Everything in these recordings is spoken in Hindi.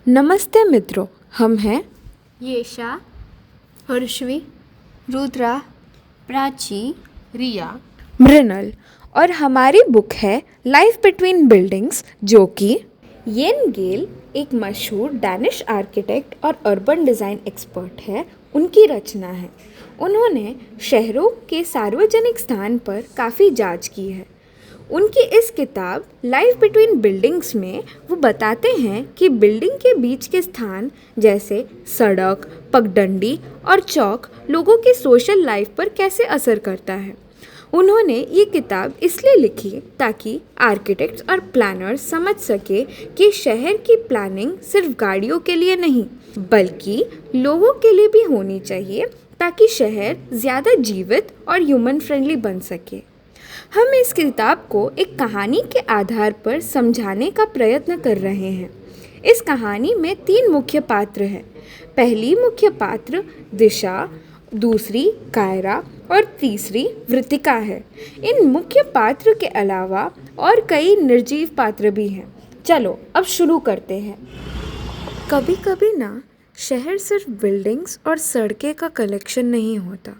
नमस्ते मित्रों, हम हैं येशा, हर्षवी, रुद्रा, प्राची, रिया। मृणल और हमारी बुक है लाइफ बिटवीन बिल्डिंग्स, जो कि येन गेल एक मशहूर डैनिश आर्किटेक्ट और अर्बन डिज़ाइन एक्सपर्ट है, उनकी रचना है। उन्होंने शहरों के सार्वजनिक स्थान पर काफ़ी जांच की है। उनकी इस किताब लाइफ बिटवीन बिल्डिंग्स में वो बताते हैं कि बिल्डिंग के बीच के स्थान जैसे सड़क, पगडंडी और चौक लोगों की सोशल लाइफ पर कैसे असर करता है। उन्होंने ये किताब इसलिए लिखी ताकि आर्किटेक्ट्स और प्लानर्स समझ सके कि शहर की प्लानिंग सिर्फ गाड़ियों के लिए नहीं बल्कि लोगों के लिए भी होनी चाहिए, ताकि शहर ज़्यादा जीवित और ह्यूमन फ्रेंडली बन सके। हम इस किताब को एक कहानी के आधार पर समझाने का प्रयत्न कर रहे हैं। इस कहानी में 3 मुख्य पात्र हैं। पहली मुख्य पात्र दिशा, दूसरी कायरा और तीसरी वृतिका है। इन मुख्य पात्र के अलावा और कई निर्जीव पात्र भी हैं। चलो अब शुरू करते हैं। कभी कभी ना शहर सिर्फ बिल्डिंग्स और सड़कें का कलेक्शन नहीं होता,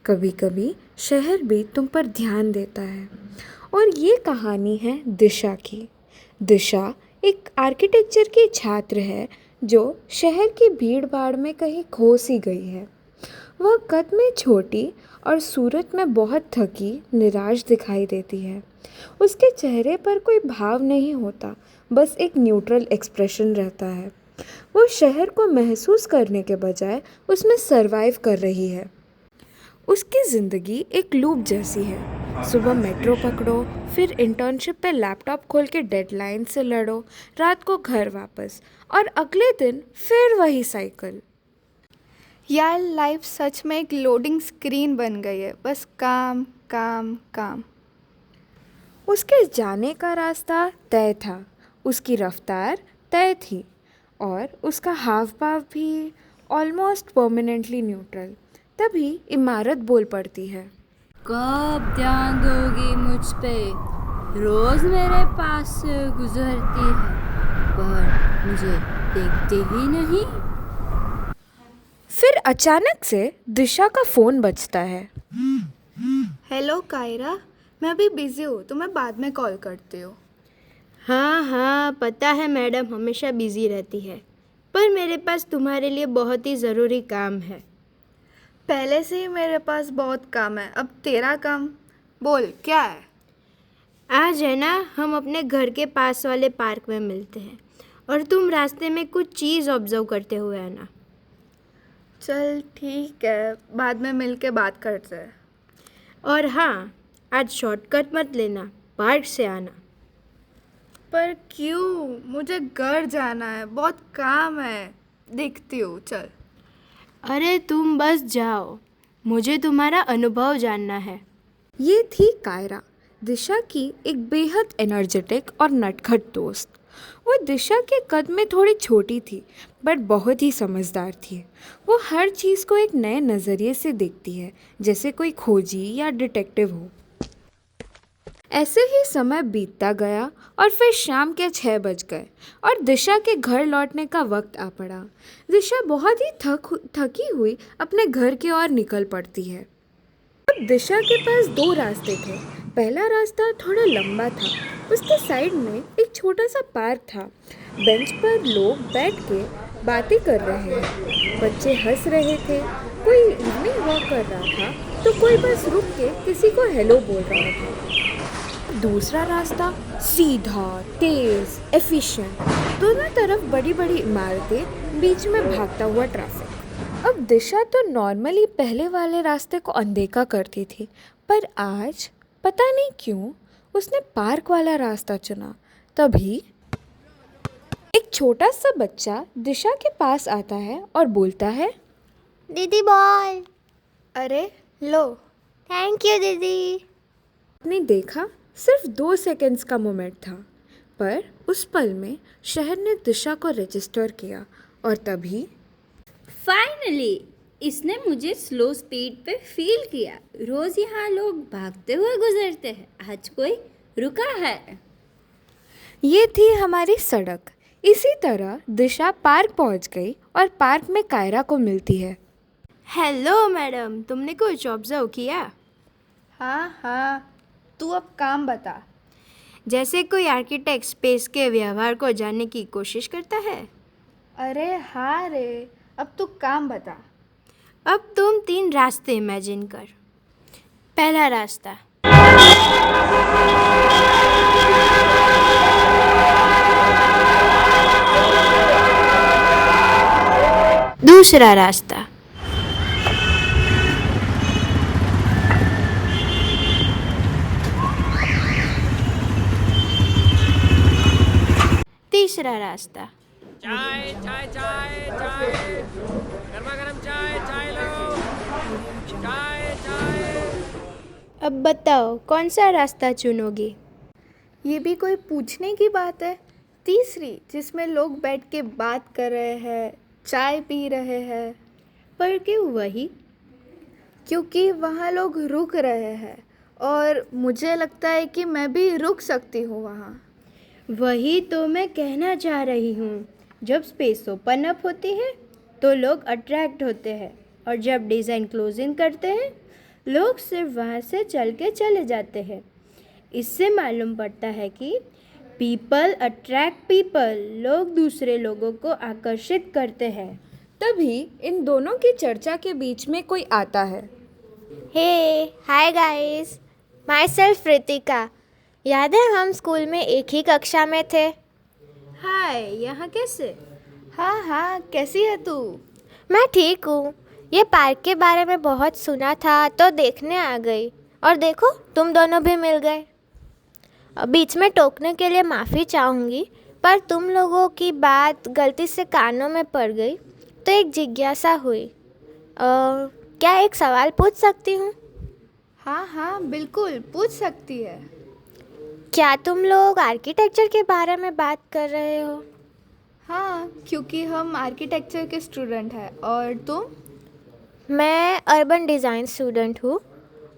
कभी कभी शहर भी तुम पर ध्यान देता है। और ये कहानी है दिशा की। दिशा एक आर्किटेक्चर की छात्र है जो शहर की भीड़ भाड़ में कहीं खो सी गई है। वह कद में छोटी और सूरत में बहुत थकी निराश दिखाई देती है। उसके चेहरे पर कोई भाव नहीं होता, बस एक न्यूट्रल एक्सप्रेशन रहता है। वो शहर को महसूस करने के बजाय उसमें सरवाइव कर रही है। उसकी ज़िंदगी एक लूप जैसी है। सुबह मेट्रो पकड़ो, फिर इंटर्नशिप पे लैपटॉप खोल के डेडलाइन से लड़ो, रात को घर वापस और अगले दिन फिर वही साइकिल। यार लाइफ सच में एक लोडिंग स्क्रीन बन गई है, बस काम काम काम। उसके जाने का रास्ता तय था, उसकी रफ्तार तय थी और उसका हाव भाव भी ऑलमोस्ट परमानेंटली न्यूट्रल। तभी इमारत बोल पड़ती है। कब ध्यान दोगी मुझ पे? रोज मेरे पास से गुजरती है पर मुझे देखती ही नहीं। फिर अचानक से दिशा का फ़ोन बजता है। हेलो कायरा, मैं अभी बिज़ी हूँ, तो मैं बाद में कॉल करती हूँ। हाँ हाँ, पता है मैडम हमेशा बिजी रहती है, पर मेरे पास तुम्हारे लिए बहुत ही ज़रूरी काम है। पहले से ही मेरे पास बहुत काम है, अब तेरा काम बोल क्या है। आज है ना, हम अपने घर के पास वाले पार्क में मिलते हैं और तुम रास्ते में कुछ चीज़ ऑब्जर्व करते हुए आना। चल ठीक है, बाद में मिल के बात करते हैं। और हाँ, आज शॉर्टकट मत लेना, पार्क से आना। पर क्यों? मुझे घर जाना है, बहुत काम है। देखती हूँ, चल। अरे तुम बस जाओ, मुझे तुम्हारा अनुभव जानना है। ये थी कायरा, दिशा की एक बेहद एनर्जेटिक और नटखट दोस्त। वो दिशा के कद में थोड़ी छोटी थी बट बहुत ही समझदार थी। वो हर चीज़ को एक नए नज़रिए से देखती है, जैसे कोई खोजी या डिटेक्टिव हो। ऐसे ही समय बीतता गया और फिर शाम के 6 बज गए और दिशा के घर लौटने का वक्त आ पड़ा। दिशा बहुत ही थकी हुई अपने घर की ओर निकल पड़ती है। अब दिशा के पास 2 रास्ते थे। पहला रास्ता थोड़ा लंबा था, उसके साइड में एक छोटा सा पार्क था। बेंच पर लोग बैठ के बातें कर रहे हैं, बच्चे हंस रहे थे, कोई इवनिंग वॉक कर रहा था तो कोई बस रुक के किसी को हेलो बोल रहा था। दूसरा रास्ता सीधा, तेज, एफिशिएंट, दोनों तरफ बड़ी बड़ी इमारतें, बीच में भागता हुआ ट्रैफिक। अब दिशा तो नॉर्मली पहले वाले रास्ते को अनदेखा करती थी, पर आज पता नहीं क्यों उसने पार्क वाला रास्ता चुना। तभी एक छोटा सा बच्चा दिशा के पास आता है और बोलता है, दीदी बॉल। अरे लो। थैंक यू दीदी। आपने देखा, सिर्फ 2 सेकंड्स का मोमेंट था, पर उस पल में शहर ने दिशा को रजिस्टर किया। और तभी फाइनली इसने मुझे स्लो स्पीड पे फील किया। रोज यहाँ लोग भागते हुए गुजरते हैं, आज कोई रुका है। ये थी हमारी सड़क। इसी तरह दिशा पार्क पहुंच गई और पार्क में कायरा को मिलती है। हेलो मैडम, तुमने कुछ ऑब्जर्व किया? हाँ हाँ, तू अब काम बता। जैसे कोई आर्किटेक्ट स्पेस के व्यवहार को जानने की कोशिश करता है। अरे हाँ रे, अब तू काम बता। अब तुम 3 रास्ते इमेजिन कर। पहला रास्ता, दूसरा रास्ता, तीसरा रास्ता। चाय चाय चाय चाय, गर्मा गर्म चाय, चाय लो, चाय चाय। अब बताओ कौन सा रास्ता चुनोगी? ये भी कोई पूछने की बात है। तीसरी, जिसमें लोग बैठ के बात कर रहे हैं, चाय पी रहे हैं। पर क्यों वही? क्योंकि वहाँ लोग रुक रहे हैं और मुझे लगता है कि मैं भी रुक सकती हूँ वहाँ। वही तो मैं कहना चाह रही हूँ। जब स्पेस ओपन अप होती है तो लोग अट्रैक्ट होते हैं, और जब डिज़ाइन क्लोज इन करते हैं लोग सिर्फ वहाँ से चल के चले जाते हैं। इससे मालूम पड़ता है कि पीपल अट्रैक्ट पीपल, लोग दूसरे लोगों को आकर्षित करते हैं। तभी इन दोनों की चर्चा के बीच में कोई आता है। Hey hi guys, my self Ritika. याद है हम स्कूल में एक ही कक्षा में थे? हाय, यहाँ कैसे? हाँ हाँ, कैसी है तू? मैं ठीक हूँ। ये पार्क के बारे में बहुत सुना था तो देखने आ गई, और देखो तुम दोनों भी मिल गए। बीच में टोकने के लिए माफ़ी चाहूँगी, पर तुम लोगों की बात गलती से कानों में पड़ गई तो एक जिज्ञासा हुई। क्या एक सवाल पूछ सकती हूँ? हाँ हाँ, बिल्कुल पूछ सकती है। क्या तुम लोग आर्किटेक्चर के बारे में बात कर रहे हो? हाँ, क्योंकि हम आर्किटेक्चर के स्टूडेंट हैं। और तुम? मैं अर्बन डिज़ाइन स्टूडेंट हूँ,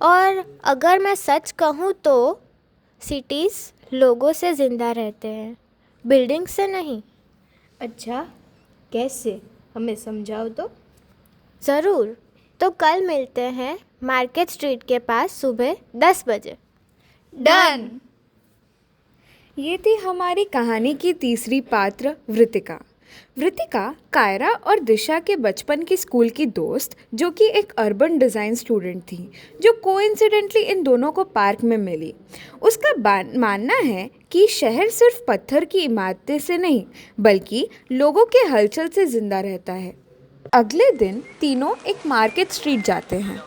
और अगर मैं सच कहूँ तो सिटीज़ लोगों से ज़िंदा रहते हैं, बिल्डिंग से नहीं। अच्छा, कैसे? हमें समझाओ तो। ज़रूर, तो कल मिलते हैं मार्केट स्ट्रीट के पास सुबह 10 बजे। डन। ये थी हमारी कहानी की तीसरी पात्र वृतिका। वृतिका कायरा और दिशा के बचपन की स्कूल की दोस्त, जो कि एक अर्बन डिज़ाइन स्टूडेंट थी, जो कोइंसिडेंटली इन दोनों को पार्क में मिली। उसका मानना है कि शहर सिर्फ पत्थर की इमारतें से नहीं, बल्कि लोगों के हलचल से ज़िंदा रहता है। अगले दिन तीनों एक मार्केट स्ट्रीट जाते हैं।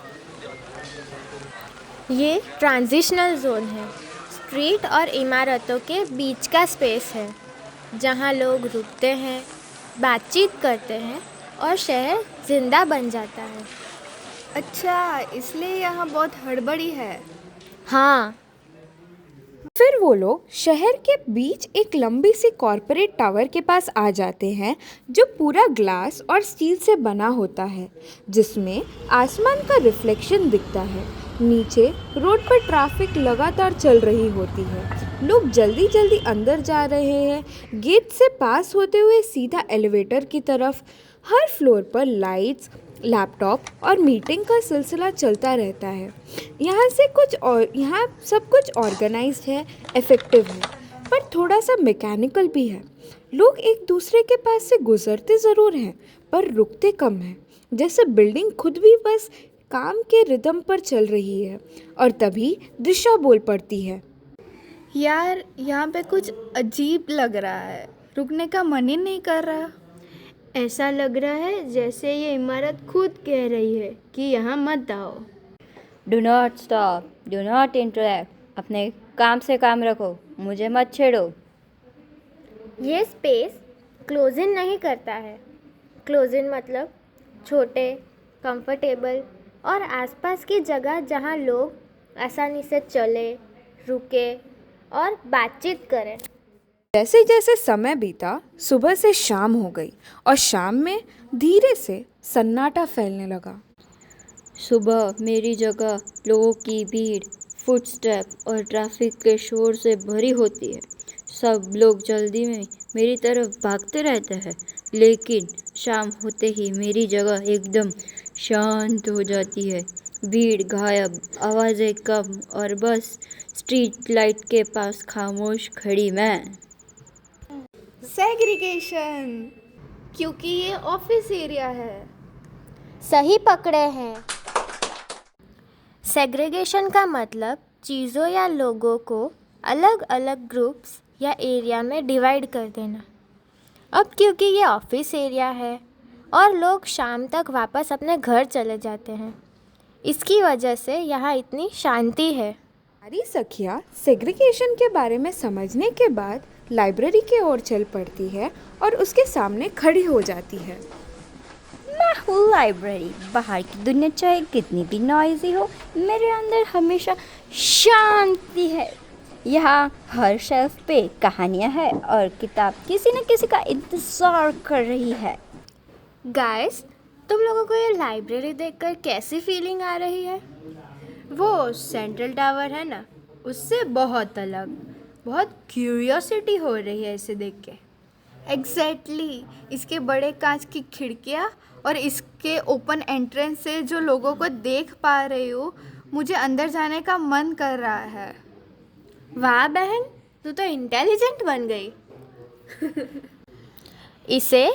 ये ट्रांजिशनल जोन है, स्ट्रीट और इमारतों के बीच का स्पेस है, जहाँ लोग रुकते हैं, बातचीत करते हैं और शहर जिंदा बन जाता है। अच्छा, इसलिए यहाँ बहुत हड़बड़ी है। हाँ। फिर वो लोग शहर के बीच एक लंबी सी कॉर्पोरेट टावर के पास आ जाते हैं, जो पूरा ग्लास और स्टील से बना होता है, जिसमें आसमान का रिफ्लेक्शन दिखता है। नीचे रोड पर ट्रैफिक लगातार चल रही होती है। लोग जल्दी जल्दी अंदर जा रहे हैं, गेट से पास होते हुए सीधा एलिवेटर की तरफ। हर फ्लोर पर लाइट्स, लैपटॉप और मीटिंग का सिलसिला चलता रहता है। यहाँ सब कुछ ऑर्गेनाइज्ड है, इफ़ेक्टिव है, पर थोड़ा सा मैकेनिकल भी है। लोग एक दूसरे के पास से गुजरते ज़रूर हैं, पर रुकते कम हैं, जैसे बिल्डिंग खुद भी बस काम के रिदम पर चल रही है। और तभी दिशा बोल पड़ती है। यार, यहाँ पे कुछ अजीब लग रहा है, रुकने का मन ही नहीं कर रहा। ऐसा लग रहा है जैसे ये इमारत खुद कह रही है कि यहाँ मत आओ। Do not stop, do not interact, अपने काम से काम रखो, मुझे मत छेड़ो। ये स्पेस क्लोज इन नहीं करता है। क्लोज इन मतलब छोटे, कंफर्टेबल और आसपास की जगह जहाँ लोग आसानी से चले, रुके और बातचीत करें। जैसे जैसे समय बीता, सुबह से शाम हो गई और शाम में धीरे से सन्नाटा फैलने लगा। सुबह मेरी जगह लोगों की भीड़, फुटस्टेप और ट्रैफिक के शोर से भरी होती है। सब लोग जल्दी में मेरी तरफ भागते रहते हैं, लेकिन शाम होते ही मेरी जगह एकदम शांत हो जाती है। भीड़ गायब, आवाज़ें कम और बस स्ट्रीट लाइट के पास खामोश खड़ी मैं। सेग्रीगेशन, क्योंकि ये ऑफिस एरिया है। सही पकड़े हैं। सेग्रीगेशन का मतलब चीज़ों या लोगों को अलग अलग ग्रुप्स या एरिया में डिवाइड कर देना। अब क्योंकि ये ऑफिस एरिया है और लोग शाम तक वापस अपने घर चले जाते हैं, इसकी वजह से यहाँ इतनी शांति है। हमारी सखिया सेग्रीगेशन के बारे में समझने के बाद लाइब्रेरी की ओर चल पड़ती है और उसके सामने खड़ी हो जाती है। मैं हूँ लाइब्रेरी। बाहर की दुनिया चाहे कितनी भी नॉइजी हो, मेरे अंदर हमेशा शांति है। यहाँ हर शेल्फ पे कहानियाँ हैं और किताब किसी न किसी का इंतज़ार कर रही है। गाइस, तुम लोगों को ये लाइब्रेरी देखकर कैसी फीलिंग आ रही है? वो सेंट्रल टावर है ना, उससे बहुत अलग, बहुत क्यूरियोसिटी हो रही है इसे देख के। एग्जैक्टली, इसके बड़े कांच की खिड़कियाँ और इसके ओपन एंट्रेंस से जो लोगों को देख पा रही हूँ, मुझे अंदर जाने का मन कर रहा है। वाह बहन, तू तो इंटेलिजेंट बन गई। इसे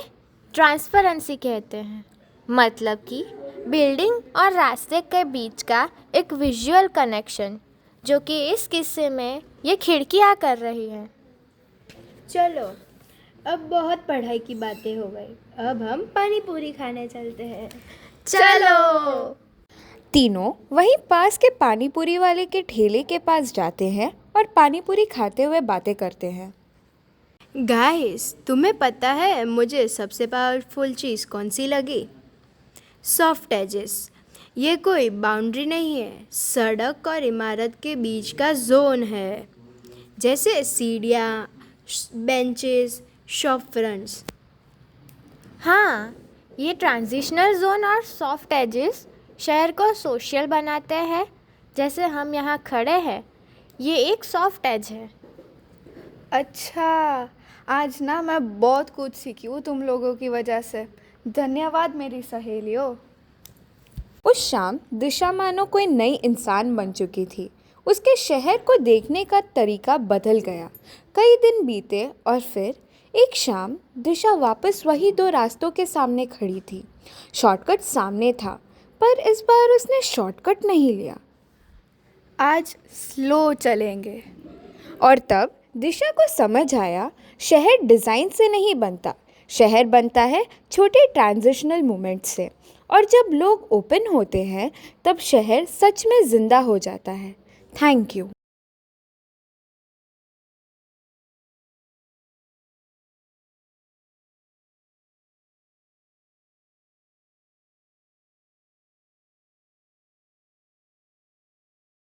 ट्रांसपेरेंसी कहते हैं, मतलब कि बिल्डिंग और रास्ते के बीच का एक विजुअल कनेक्शन, जो कि इस किस्से में ये खिड़कियाँ कर रही हैं। चलो, अब बहुत पढ़ाई की बातें हो गई, अब हम पानी पूरी खाने चलते हैं। चलो। तीनों वहीं पास के पानी पूरी वाले के ठेले के पास जाते हैं और पानी पूरी खाते हुए बातें करते हैं। गाइस, तुम्हें पता है मुझे सबसे पावरफुल चीज़ कौन सी लगी? Soft edges. ये कोई बाउंड्री नहीं है, सड़क और इमारत के बीच का जोन है, जैसे सीढ़ियाँ, बेंचेस, शॉप फ्रंट्स। हाँ, ये ट्रांजिशनल जोन और सॉफ्ट एजेस शहर को सोशल बनाते हैं। जैसे हम यहाँ खड़े हैं, ये एक सॉफ्ट एज है। अच्छा, आज ना मैं बहुत कुछ सीखी हूँ तुम लोगों की वजह से। धन्यवाद मेरी सहेलियों। उस शाम दिशा मानो कोई नई इंसान बन चुकी थी। उसके शहर को देखने का तरीका बदल गया। कई दिन बीते और फिर एक शाम दिशा वापस वही दो रास्तों के सामने खड़ी थी। शॉर्टकट सामने था, पर इस बार उसने शॉर्टकट नहीं लिया। आज स्लो चलेंगे। और तब दिशा को समझ आया, शहर डिज़ाइन से नहीं बनता, शहर बनता है छोटे ट्रांजिशनल मोमेंट से। और जब लोग ओपन होते हैं, तब शहर सच में ज़िंदा हो जाता है। Thank you.